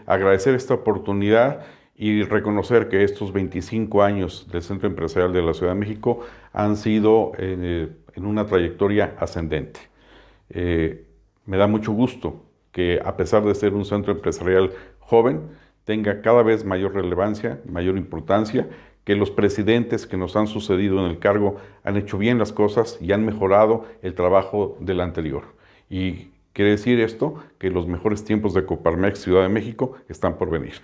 Agradecer esta oportunidad y reconocer que estos 25 años del Centro Empresarial de la Ciudad de México han sido en una trayectoria ascendente. Me da mucho gusto que, a pesar de ser un centro empresarial joven, tenga cada vez mayor relevancia, mayor importancia, que los presidentes que nos han sucedido en el cargo han hecho bien las cosas y han mejorado el trabajo del anterior. Y quiere decir esto que los mejores tiempos de Coparmex Ciudad de México están por venir.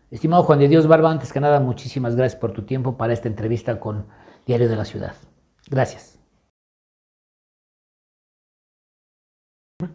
Estimado Juan de Dios Barba, antes que nada, muchísimas gracias por tu tiempo para esta entrevista con Diario de la Ciudad. Gracias.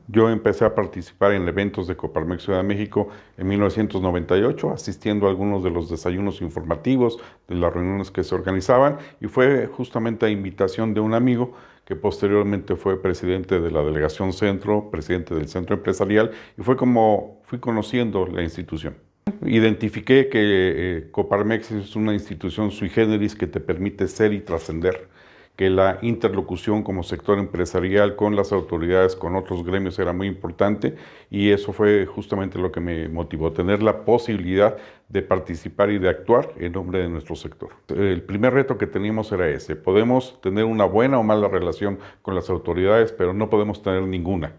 Yo empecé a participar en eventos de Coparmex Ciudad de México en 1998, asistiendo a algunos de los desayunos informativos, de las reuniones que se organizaban, y fue justamente a invitación de un amigo que posteriormente fue presidente de la Delegación Centro, presidente del Centro Empresarial, y fue como fui conociendo la institución. Identifiqué que Coparmex es una institución sui generis que te permite ser y trascender, que la interlocución como sector empresarial con las autoridades, con otros gremios era muy importante, y eso fue justamente lo que me motivó, tener la posibilidad de participar y de actuar en nombre de nuestro sector. El primer reto que teníamos era ese: podemos tener una buena o mala relación con las autoridades, pero no podemos tener ninguna.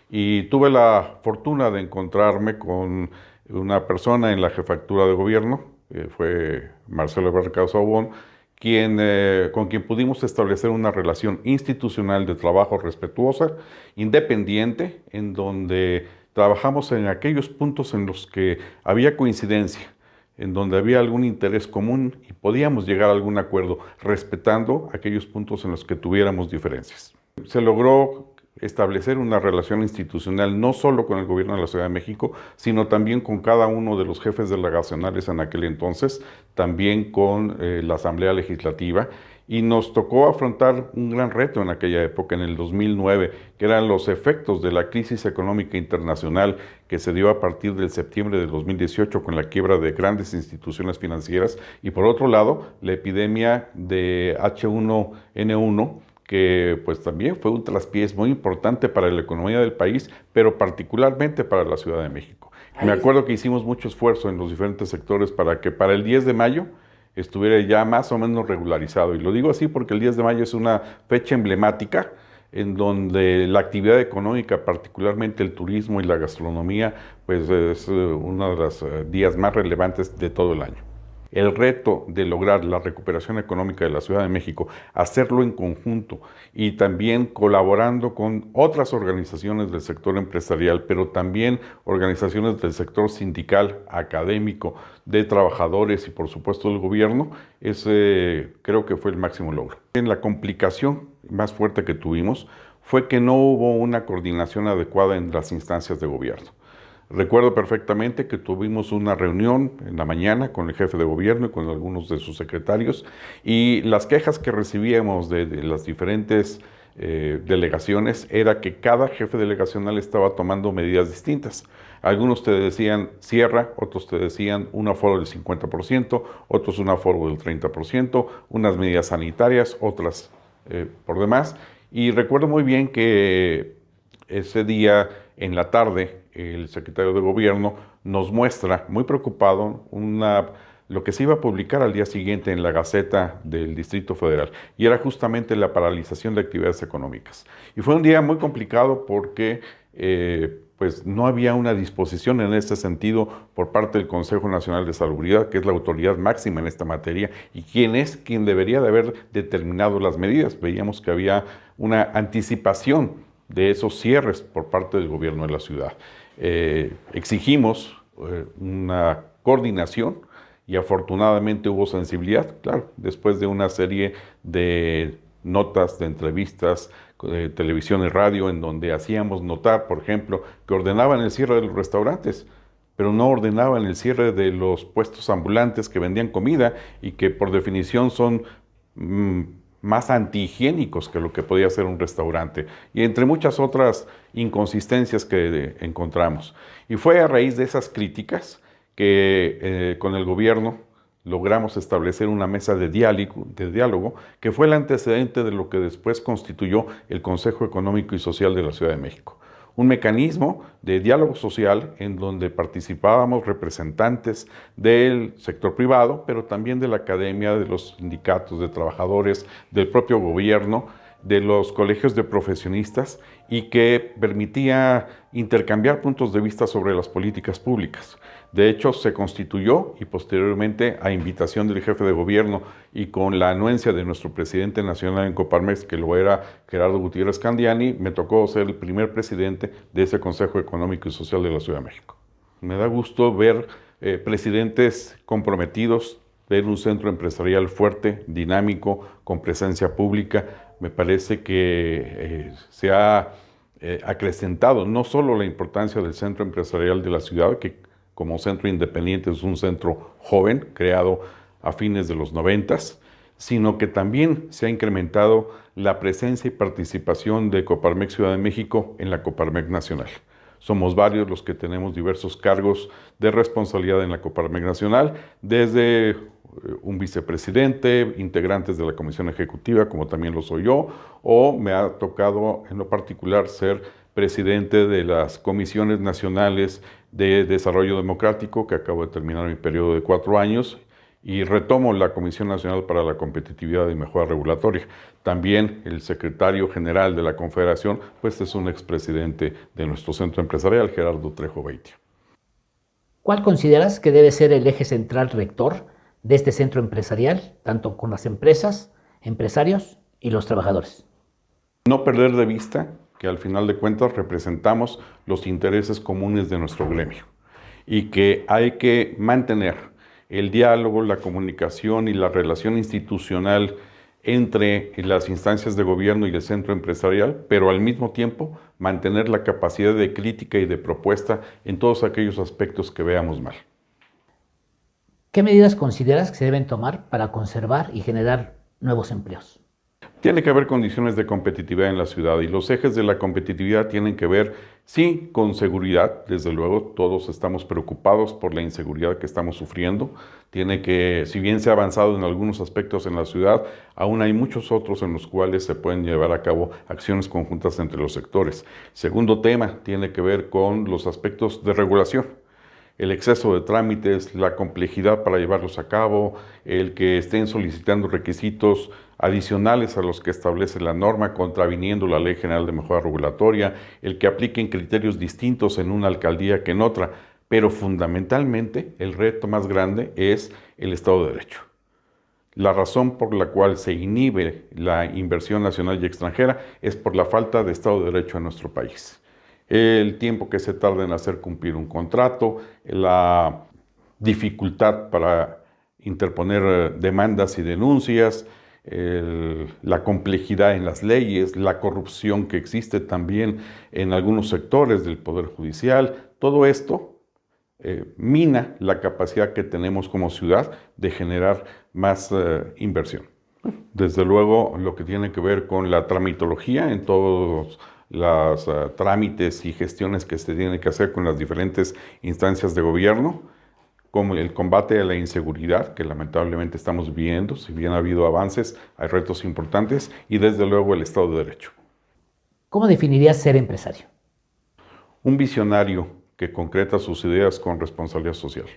Y tuve la fortuna de encontrarme con una persona en la jefatura de gobierno, fue Marcelo Ebrard Saubón, con quien pudimos establecer una relación institucional de trabajo respetuosa, independiente, en donde trabajamos en aquellos puntos en los que había coincidencia, en donde había algún interés común y podíamos llegar a algún acuerdo, respetando aquellos puntos en los que tuviéramos diferencias. Se logró establecer una relación institucional no solo con el gobierno de la Ciudad de México, sino también con cada uno de los jefes delegacionales en aquel entonces, también con la Asamblea Legislativa, y nos tocó afrontar un gran reto en aquella época, en el 2009, que eran los efectos de la crisis económica internacional que se dio a partir del septiembre de 2018 con la quiebra de grandes instituciones financieras, y por otro lado, la epidemia de H1N1, que pues también fue un traspiés muy importante para la economía del país, pero particularmente para la Ciudad de México. Me acuerdo que hicimos mucho esfuerzo en los diferentes sectores para que para el 10 de mayo estuviera ya más o menos regularizado. Y lo digo así porque el 10 de mayo es una fecha emblemática en donde la actividad económica, particularmente el turismo y la gastronomía, pues es uno de los días más relevantes de todo el año. El reto de lograr la recuperación económica de la Ciudad de México, hacerlo en conjunto y también colaborando con otras organizaciones del sector empresarial, pero también organizaciones del sector sindical, académico, de trabajadores y por supuesto del gobierno, creo que fue el máximo logro. La complicación más fuerte que tuvimos fue que no hubo una coordinación adecuada en las instancias de gobierno. Recuerdo perfectamente que tuvimos una reunión en la mañana con el jefe de gobierno y con algunos de sus secretarios, y las quejas que recibíamos de las diferentes delegaciones era que cada jefe delegacional estaba tomando medidas distintas. Algunos te decían cierra, otros te decían un aforo del 50%, otros un aforo del 30%, unas medidas sanitarias, otras por demás. Y recuerdo muy bien que ese día en la tarde el secretario de gobierno nos muestra, muy preocupado, lo que se iba a publicar al día siguiente en la Gaceta del Distrito Federal, y era justamente la paralización de actividades económicas. Y fue un día muy complicado porque pues no había una disposición en este sentido por parte del Consejo Nacional de Salubridad, que es la autoridad máxima en esta materia y quien debería de haber determinado las medidas. Veíamos que había una anticipación de esos cierres por parte del gobierno de la ciudad. Exigimos una coordinación y afortunadamente hubo sensibilidad, claro, después de una serie de notas, de entrevistas, de televisión y radio, en donde hacíamos notar, por ejemplo, que ordenaban el cierre de los restaurantes, pero no ordenaban el cierre de los puestos ambulantes que vendían comida y que por definición son más antihigiénicos que lo que podía ser un restaurante, y entre muchas otras inconsistencias que encontramos. Y fue a raíz de esas críticas que con el gobierno logramos establecer una mesa de diálogo que fue el antecedente de lo que después constituyó el Consejo Económico y Social de la Ciudad de México. Un mecanismo de diálogo social en donde participábamos representantes del sector privado, pero también de la academia, de los sindicatos de trabajadores, del propio gobierno, de los colegios de profesionistas, y que permitía intercambiar puntos de vista sobre las políticas públicas. De hecho, se constituyó y posteriormente, a invitación del jefe de gobierno y con la anuencia de nuestro presidente nacional en Coparmex, que lo era Gerardo Gutiérrez Candiani, me tocó ser el primer presidente de ese Consejo Económico y Social de la Ciudad de México. Me da gusto ver presidentes comprometidos, ver un centro empresarial fuerte, dinámico, con presencia pública. Me parece que se ha acrecentado no solo la importancia del centro empresarial de la ciudad, que como centro independiente es un centro joven, creado a fines de los 90, sino que también se ha incrementado la presencia y participación de Coparmex Ciudad de México en la Coparmex Nacional. Somos varios los que tenemos diversos cargos de responsabilidad en la Coparmex Nacional, desde un vicepresidente, integrantes de la comisión ejecutiva, como también lo soy yo, o me ha tocado en lo particular ser presidente de las comisiones nacionales de desarrollo democrático, que acabo de terminar mi periodo de 4 años, y retomo la Comisión Nacional para la Competitividad y Mejora Regulatoria. También el secretario general de la Confederación, pues es un expresidente de nuestro centro empresarial, Gerardo Trejo Beitia. ¿Cuál consideras que debe ser el eje central rector de este centro empresarial, tanto con las empresas, empresarios y los trabajadores? No perder de vista que al final de cuentas representamos los intereses comunes de nuestro gremio y que hay que mantener el diálogo, la comunicación y la relación institucional entre las instancias de gobierno y el centro empresarial, pero al mismo tiempo mantener la capacidad de crítica y de propuesta en todos aquellos aspectos que veamos mal. ¿Qué medidas consideras que se deben tomar para conservar y generar nuevos empleos? Tiene que haber condiciones de competitividad en la ciudad y los ejes de la competitividad tienen que ver, sí, con seguridad. Desde luego, todos estamos preocupados por la inseguridad que estamos sufriendo. Tiene que, si bien se ha avanzado en algunos aspectos en la ciudad, aún hay muchos otros en los cuales se pueden llevar a cabo acciones conjuntas entre los sectores. Segundo tema, tiene que ver con los aspectos de regulación. El exceso de trámites, la complejidad para llevarlos a cabo, el que estén solicitando requisitos adicionales a los que establece la norma, contraviniendo la Ley General de Mejora Regulatoria, el que apliquen criterios distintos en una alcaldía que en otra, pero fundamentalmente el reto más grande es el Estado de Derecho. La razón por la cual se inhibe la inversión nacional y extranjera es por la falta de Estado de Derecho en nuestro país. El tiempo que se tarda en hacer cumplir un contrato, la dificultad para interponer demandas y denuncias, la complejidad en las leyes, la corrupción que existe también en algunos sectores del Poder Judicial, todo esto mina la capacidad que tenemos como ciudad de generar más inversión. Desde luego, lo que tiene que ver con la tramitología en todos los trámites y gestiones que se tienen que hacer con las diferentes instancias de gobierno, como el combate a la inseguridad, que lamentablemente estamos viendo, si bien ha habido avances, hay retos importantes, y desde luego el Estado de Derecho. ¿Cómo definirías ser empresario? Un visionario que concreta sus ideas con responsabilidad social.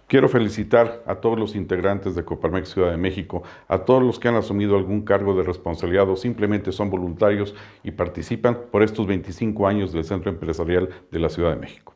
Quiero felicitar a todos los integrantes de Coparmex Ciudad de México, a todos los que han asumido algún cargo de responsabilidad o simplemente son voluntarios y participan por estos 25 años del Centro Empresarial de la Ciudad de México.